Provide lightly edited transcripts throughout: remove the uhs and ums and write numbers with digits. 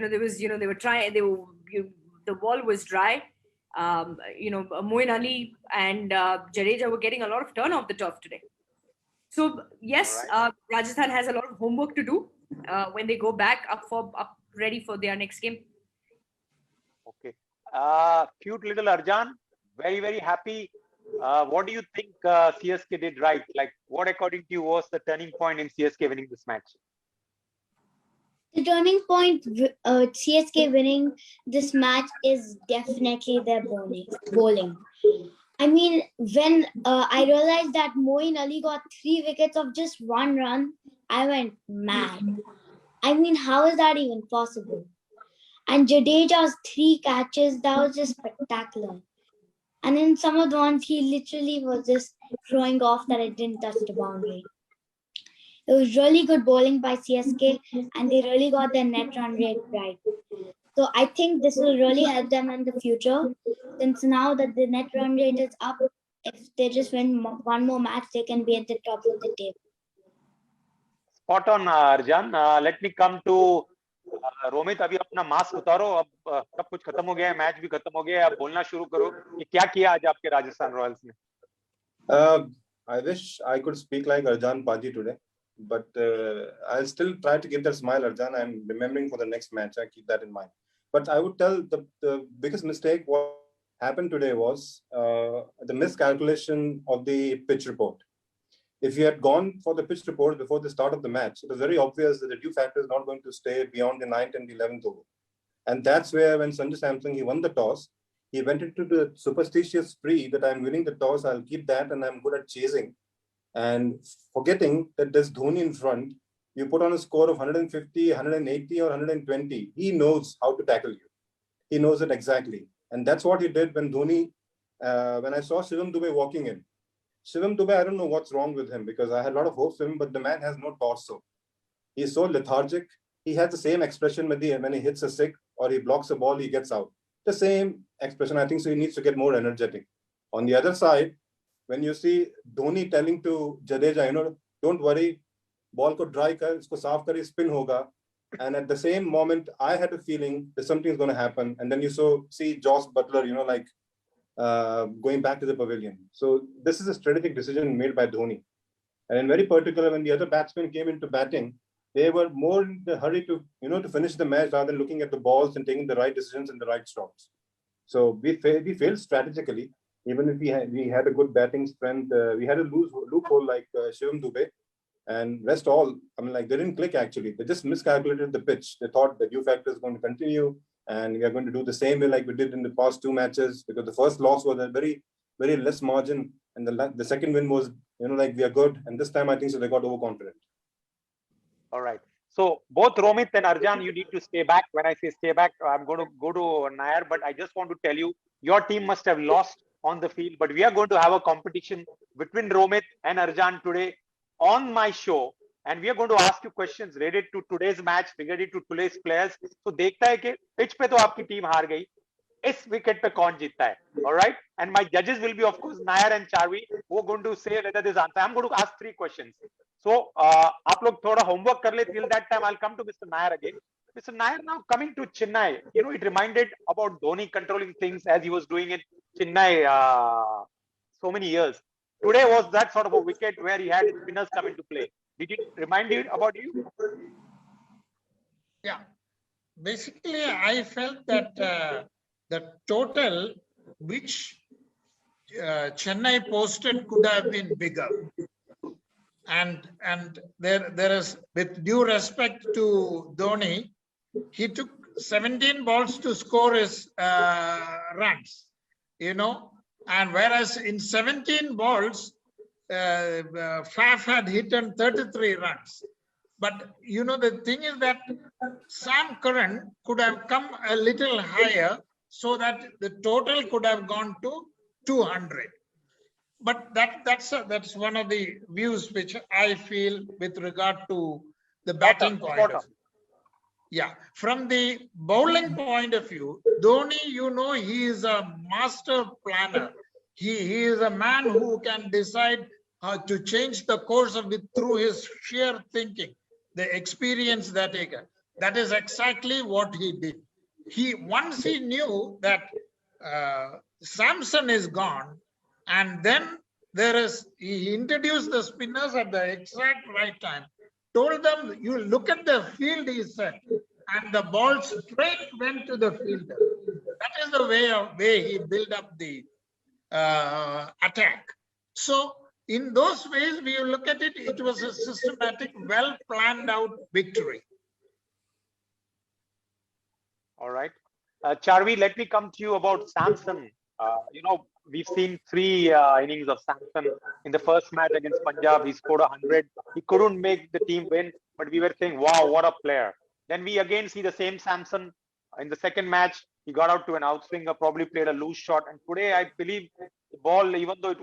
there was, they were trying, the ball was dry. Moeen Ali and Jadeja were getting a lot of turn off the turf today. So yes, Rajasthan has a lot of homework to do when they go back up ready for their next game. Okay. Cute little Arjan, very, very happy. What do you think CSK did right? Like, what according to you was the turning point in CSK winning this match? The turning point, CSK winning this match is definitely their bowling. I mean, when I realized that Moeen Ali got 3 wickets of just 1 run, I went mad. I mean, how is that even possible? And Jadeja's 3 catches, that was just spectacular. And in some of the ones, he literally was just throwing off that it didn't touch the boundary. It was really good bowling by CSK, and they really got their net run rate right. So I think this will really help them in the future, since now that the net run rate is up, if they just win one more match, they can be at the top of the table. Spot on, Arjan. Let me come to Romit. अभी अपना mask उतारो. अब सब कुछ खत्म हो गया है, मैच भी खत्म हो गया है. अब बोलना शुरू करो कि क्या किया आज आपके राजस्थान रॉयल्स ने. I wish I could speak like Arjan Paji today, but I'll still try to give that smile, Arjan. I'm remembering for the next match. I keep that in mind. But I would tell the biggest mistake what happened today was the miscalculation of the pitch report. If you had gone for the pitch report before the start of the match, it was very obvious that the dew factor is not going to stay beyond the 9th and the 11th over. And that's where when Sanju Samson, he won the toss, he went into the superstitious spree that I'm winning the toss, I'll keep that, and I'm good at chasing. And forgetting that there's Dhoni in front, you put on a score of 150, 180 or 120, he knows how to tackle you. He knows it exactly. And that's what he did when Dhoni, when I saw Shivam Dube walking in. Shivam Dube, I don't know what's wrong with him, because I had a lot of hopes for him, but the man has no torso. He's so lethargic. He has the same expression when he hits a six or he blocks a ball, he gets out. The same expression, I think, so he needs to get more energetic. On the other side, when you see Dhoni telling to Jadeja, don't worry, ball ko dry kar, isko saaf kar, spin hoga. And at the same moment, I had a feeling that something's going to happen. And then you see Josh Butler, going back to the pavilion. So this is a strategic decision made by Dhoni. And in very particular, when the other batsmen came into batting, they were more in the hurry to finish the match rather than looking at the balls and taking the right decisions and the right strokes. So we failed strategically. Even if we had a good batting strength, we had a loophole like Shivam Dube, and rest all. I mean, like, they didn't click actually. They just miscalculated the pitch. They thought the dew factor is going to continue, and we are going to do the same way like we did in the past 2 matches, because the first loss was a very, very less margin, and the second win was, we are good. And this time I think so they got overconfident. All right. So both Romit and Arjan, you need to stay back. When I say stay back, I'm going to go to Nair, but I just want to tell you, your team must have lost on the field, but we are going to have a competition between Romit and Arjan today on my show, and we are going to ask you questions related to today's match, related to today's players. So देखता है कि pitch पे तो आपकी team हार गई, इस wicket पे कौन जीतता है. All right, and my judges will be of course Nair and Charvi, who are going to say whether this answer. I'm going to ask 3 questions. So आप लोग थोड़ा homework कर ले. Till that time, I'll come to Mr. Nair again. Mr. Nair, now coming to Chennai, it reminded about Dhoni controlling things as he was doing in Chennai so many years. Today was that sort of a wicket where he had spinners come into play. Did it remind you about you? Yeah. Basically, I felt that the total which Chennai posted could have been bigger. And there is, with due respect to Dhoni, he took 17 balls to score his runs, and whereas in 17 balls, Faf had hit 33 runs. But the thing is that Sam Curran could have come a little higher so that the total could have gone to 200. But that's one of the views which I feel with regard to the batting point of view. Yeah, from the bowling point of view, Dhoni, he is a master planner. He is a man who can decide how to change the course of it through his sheer thinking, the experience that he got. That is exactly what he did. Once he knew that Samson is gone, and then he introduced the spinners at the exact right time. Told them, you look at the field, he said, and the ball straight went to the fielder. That is the way he built up the attack. So in those ways, we look at it, it was a systematic, well planned out victory. All right. Charvi, let me come to you about Samson. We've seen 3 innings of Samson. In the first match against Punjab, he scored 100. He couldn't make the team win, but we were saying, wow, what a player. Then we again see the same Samson in the second match. He got out to an outswinger, probably played a loose shot. And today, I believe the ball, even though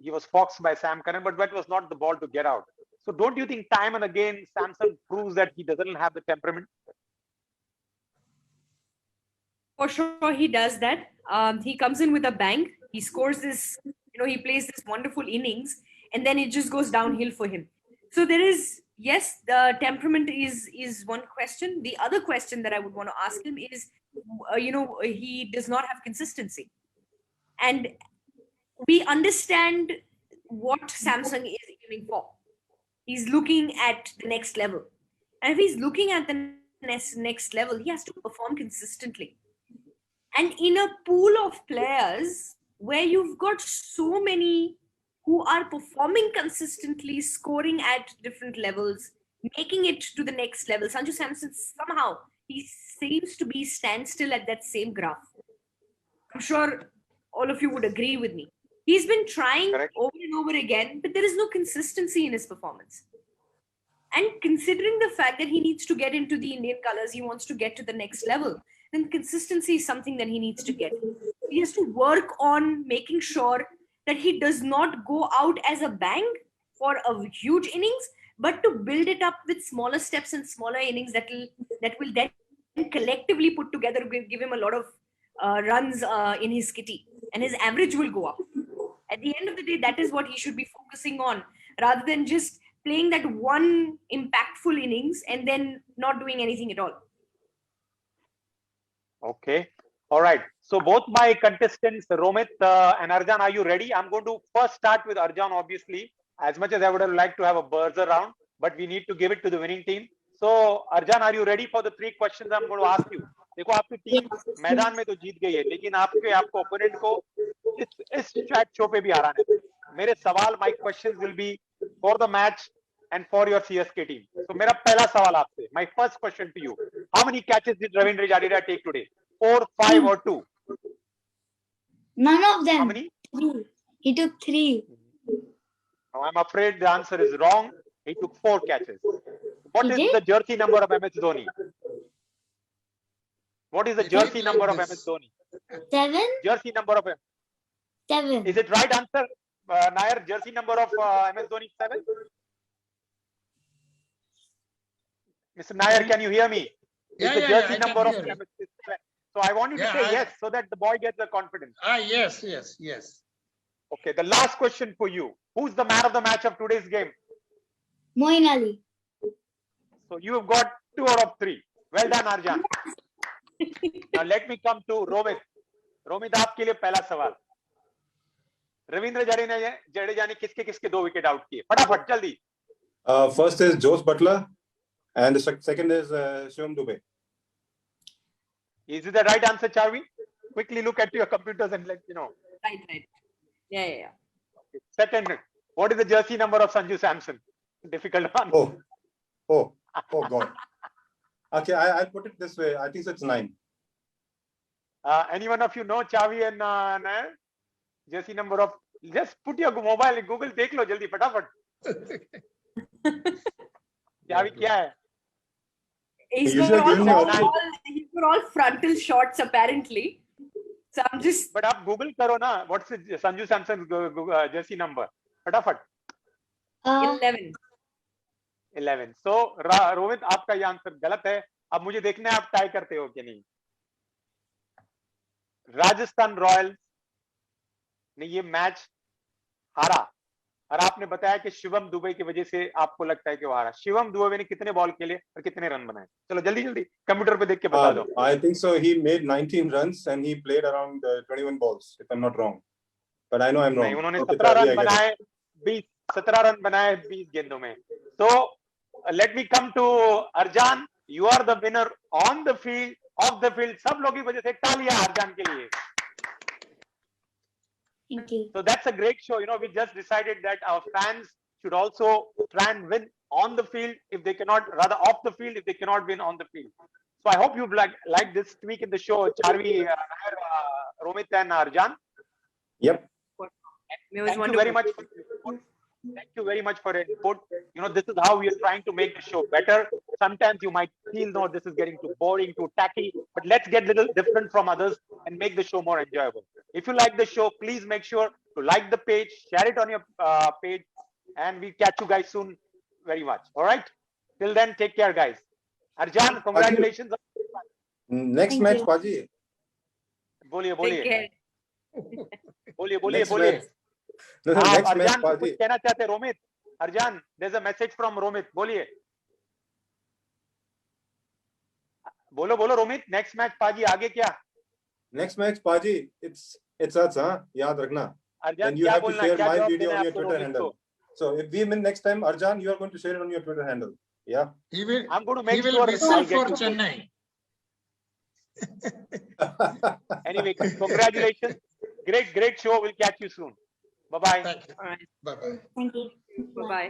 he was foxed by Sam Curran, but that was not the ball to get out. So don't you think time and again, Samson proves that he doesn't have the temperament? For sure, he does that. He comes in with a bang. He scores this, he plays this wonderful innings, and then it just goes downhill for him. So there is, yes, the temperament is one question. The other question that I would want to ask him is, he does not have consistency. And we understand what Samsung is aiming for. He's looking at the next level. And if he's looking at the next level, he has to perform consistently. And in a pool of players where you've got so many who are performing consistently, scoring at different levels, making it to the next level, Sanju Samson somehow, he seems to be standstill at that same graph. I'm sure all of you would agree with me. He's been trying over and over again, but there is no consistency in his performance. And considering the fact that he needs to get into the Indian colors, he wants to get to the next level, then consistency is something that he needs to get. He has to work on making sure that he does not go out as a bang for a huge innings, but to build it up with smaller steps and smaller innings that will then collectively put together, give him a lot of runs in his kitty, and his average will go up. At the end of the day, that is what he should be focusing on, rather than just playing that one impactful innings and then not doing anything at all. Okay. All right. So both my contestants, Romit and Arjan, are you ready? I'm going to first start with Arjan, obviously. As much as I would have liked to have a buzzer round, but we need to give it to the winning team. So Arjan, are you ready for the 3 questions I'm going to ask you? देखो आपकी team मैदान में तो जीत गई है, लेकिन आपको opponent को इस चैट शो पे भी हराना है. मेरे सवाल, my questions will be for the match and for your CSK team. So मेरा पहला सवाल आपसे, my first question to you: how many catches did Ravindra Jadeja take today? 4, 5, or 2? None of them. How many? 3. He took 3. No, I'm afraid the answer is wrong. He took 4 catches. What is the jersey number of MS Dhoni? What is the jersey number of MS Dhoni? 7. Jersey number of 7. Is it right answer, Nair? Jersey number of MS Dhoni 7? Mr. Nair, can you hear me? Is the jersey number of MS 7? So I want you to say yes, so that the boy gets the confidence. Yes. Okay, the last question for you. Who's the man of the match of today's game? Moin Ali. So you have got 2 out of 3. Well done, Arjan. Now let me come to Romit. Romit, आपके लिए पहला सवाल. रविंद्र जडेजा ने किसके 2 wicket out किए? फटाफट जल्दी. First is Josh Butler, and the second is Shivam Dubey. Is it the right answer, Charvi? Quickly look at your computers and let you know. Right. Yeah. Okay. Second, what is the jersey number of Sanju Samson? Difficult one. Oh God. Okay, I'll put it this way. I think it's 9. Any one of you know Chavi and Nair? Jersey number of? Just put your mobile in Google. देख लो जल्दी फटाफट. Chavi क्या है? He's got all frontal shots apparently. So I'm just. But आप Google करो ना. What's the Sanju Samson jersey number? फटाफट. 11. So Rohit आपका ये आंसर गलत है. अब मुझे देखना है आप टाई करते हो कि नहीं. राजस्थान रॉयल्स ने ये मैच हारा और आपने बताया कि शिवम दुबे की वजह से आपको लगता है कि वो हारा। शिवम दुबे ने कितने बॉल खेले और कितने रन बनाए? चलो जल्दी जल्दी कंप्यूटर पे देख के बता दो। I think so. He made 19 runs and he played around 21 balls, if I'm not wrong. But I know I'm नहीं, wrong. उन्होंने Okay, 17 Taji, run I get it. बनाए, 17 रन बनाए 20 गेंदों में। तो let me come to Arjan, you are the winner on the field, off the field. सब लोगों की वजह से तालियां अर्जान के लिए। Thank you. So that's a great show. You know, we just decided that our fans should also try and win on the field if they cannot, rather off the field if they cannot win on the field. So I hope you've liked this tweak in the show, Charvi, Romit and Arjan. Yep. It was Thank you very wonderful. much for your input. Thank you very much for your input. You know, this is how we are trying to make the show better. Sometimes you might feel, no, this is getting too boring, too tacky, but let's get a little different from others and make the show more enjoyable. If you like the show, please make sure to like the page, share it on your page, and we'll catch you guys soon very much. All right? Till then, take care, guys. Arjan, congratulations. Next Thank match, you. Paji. बोलिए Take बोलिए care. बोलिए Next बोलिए match. No, आप next match, अर्जान को कुछ Paji. कहना चाहते हैं? Romit, अर्जान, there's a message from Romit, बोलिए बोलो बोलो रोमित। नेक्स्ट मैच पाजी, आगे क्या? Next match, Paji. It's us, huh? याद रखना. अर्जान Then you क्या have to बोलना, share क्या my जवाब video देना on है your आपको Twitter रोमित handle. को? So if we win next time, Arjan, you are going to share it on your Twitter handle. Yeah. He will, I'm going to he make will sure whistle I'll get for to Chennai. Anyway, congratulations. Great show. We'll catch you soon. Bye bye. Thank you. All right. Bye-bye. Thank you. Bye bye.